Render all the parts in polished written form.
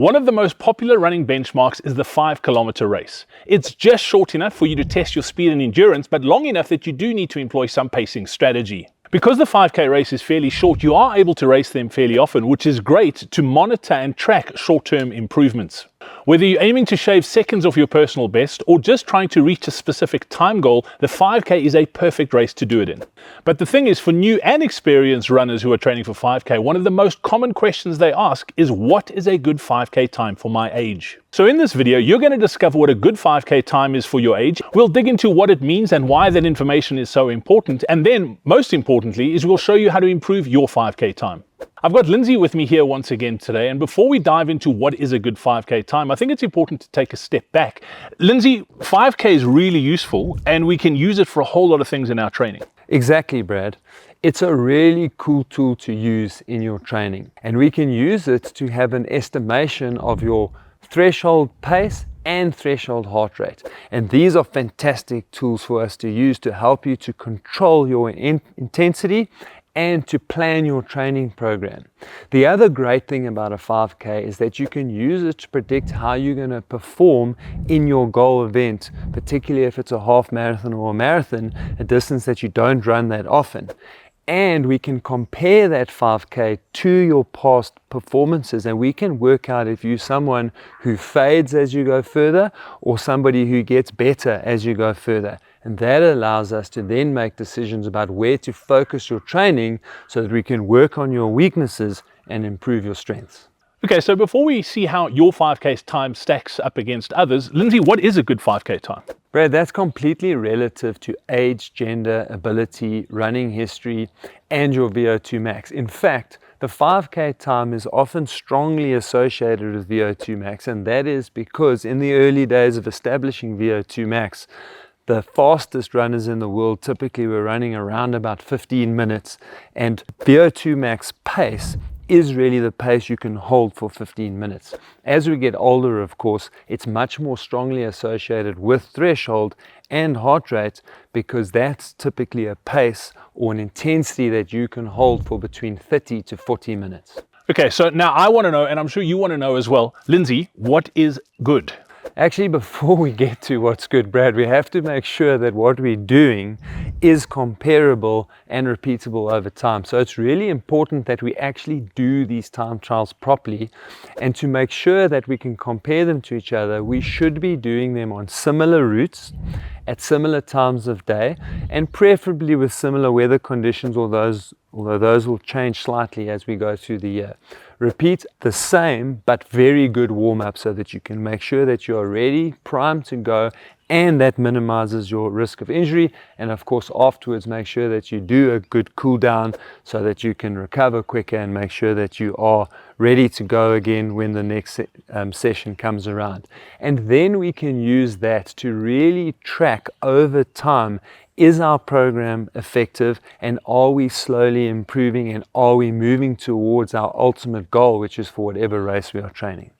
One of the most popular running benchmarks is the 5 kilometer race. It's just short enough for you to test your speed and endurance, but long enough that you do need to employ some pacing strategy. Because the 5K race is fairly short, you are able to race them fairly often, which is great to monitor and track short-term improvements. Whether you're aiming to shave seconds off your personal best or just trying to reach a specific time goal, the 5K is a perfect race to do it in. But the thing is, for new and experienced runners who are training for 5K, one of the most common questions they ask is, what is a good 5K time for my age? So in this video, you're going to discover what a good 5K time is for your age. We'll dig into what it means and why that information is so important. And then, most importantly, is we'll show you how to improve your 5K time. I've got Lindsay with me here once again today, and before we dive into what is a good 5K time, I think it's important to take a step back. Lindsay, 5K is really useful and we can use it for a whole lot of things in our training. Exactly, Brad. It's a really cool tool to use in your training, and we can use it to have an estimation of your threshold pace and threshold heart rate. And these are fantastic tools for us to use to help you to control your intensity and to plan your training program. The other great thing about a 5K is that you can use it to predict how you're going to perform in your goal event, particularly if it's a half marathon or a marathon, a distance that you don't run that often. And we can compare that 5K to your past performances, and we can work out if you're someone who fades as you go further or somebody who gets better as you go further. And that allows us to then make decisions about where to focus your training so that we can work on your weaknesses and improve your strengths. Okay, so before we see how your 5K time stacks up against others, Lindsay, what is a good 5K time? Brad, that's completely relative to age, gender, ability, running history, and your VO2 max. In fact, the 5K time is often strongly associated with VO2 max, and that is because in the early days of establishing VO2 max, the fastest runners in the world typically were running around about 15 minutes, and VO2 max pace is really the pace you can hold for 15 minutes. As we get older, of course, it's much more strongly associated with threshold and heart rate, because that's typically a pace or an intensity that you can hold for between 30 to 40 minutes. Okay, so now I want to know, and I'm sure you want to know as well, Lindsay, what is good? Actually, before we get to what's good, Brad, we have to make sure that what we're doing is comparable and repeatable over time. So it's really important that we actually do these time trials properly, and to make sure that we can compare them to each other, we should be doing them on similar routes at similar times of day, and preferably with similar weather conditions, although those will change slightly as we go through the year. Repeat the same but very good warm-up so that you can make sure that you are ready, primed to go, and that minimizes your risk of injury. And of course, afterwards, make sure that you do a good cool down so that you can recover quicker and make sure that you are ready to go again when the next session comes around. And then we can use that to really track over time, is our program effective, and are we slowly improving, and are we moving towards our ultimate goal, which is for whatever race we are training.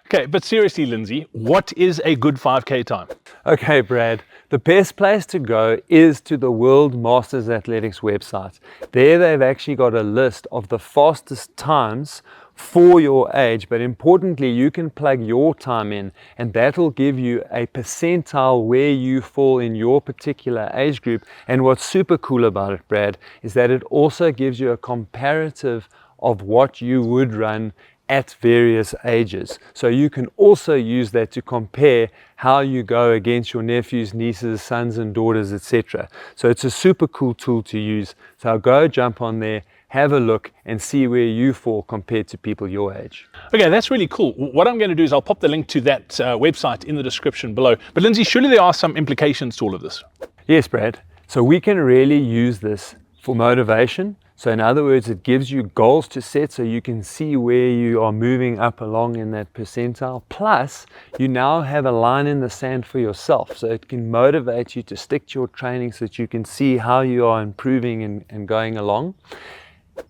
Okay, but seriously, Lindsay, what is a good 5K time? Okay, Brad, the best place to go is to the World Masters Athletics website. There they've actually got a list of the fastest times for your age, but importantly, you can plug your time in, and that will give you a percentile where you fall in your particular age group. And what's super cool about it, Brad, is that it also gives you a comparative of what you would run at various ages. So you can also use that to compare how you go against your nephews, nieces, sons and daughters, etc. So it's a super cool tool to use. So go jump on there, have a look, and see where you fall compared to people your age. Okay, that's really cool. What I'm going to do is I'll pop the link to that website in the description below. But Lindsay, surely there are some implications to all of this? Yes, Brad. So we can really use this for motivation. So in other words, it gives you goals to set so you can see where you are moving up along in that percentile. Plus, you now have a line in the sand for yourself. So it can motivate you to stick to your training so that you can see how you are improving and going along.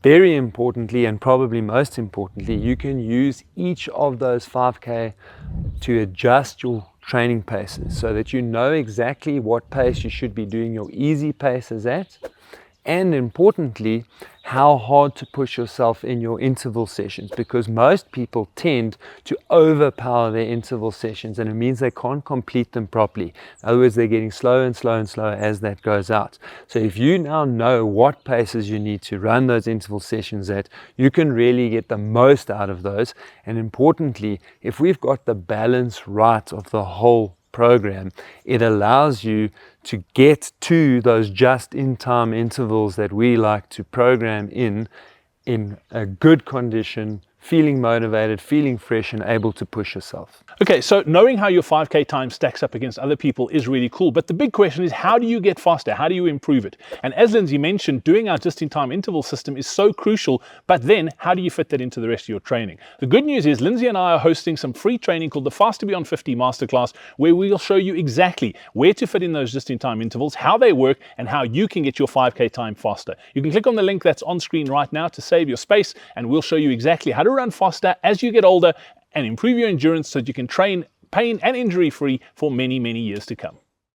Very importantly, and probably most importantly, you can use each of those 5K to adjust your training paces so that you know exactly what pace you should be doing your easy paces at, and importantly, how hard to push yourself in your interval sessions, because most people tend to overpower their interval sessions, and it means they can't complete them properly. In other words, they're getting slower and slower and slower as that goes out. So if you now know what paces you need to run those interval sessions at, you can really get the most out of those. And importantly, if we've got the balance right of the whole program, it allows you to get to those just-in-time intervals that we like to program in a good condition, feeling motivated, feeling fresh, and able to push yourself. Okay, so knowing how your 5K time stacks up against other people is really cool, but the big question is, how do you get faster? How do you improve it? And as Lindsay mentioned, doing our just-in-time interval system is so crucial, but then how do you fit that into the rest of your training? The good news is Lindsay and I are hosting some free training called the Faster Beyond 50 Masterclass, where we'll show you exactly where to fit in those just-in-time intervals, how they work, and how you can get your 5K time faster. You can click on the link that's on screen right now to save your space, and we'll show you exactly how to run faster as you get older and improve your endurance so that you can train pain and injury free for many, many years to come.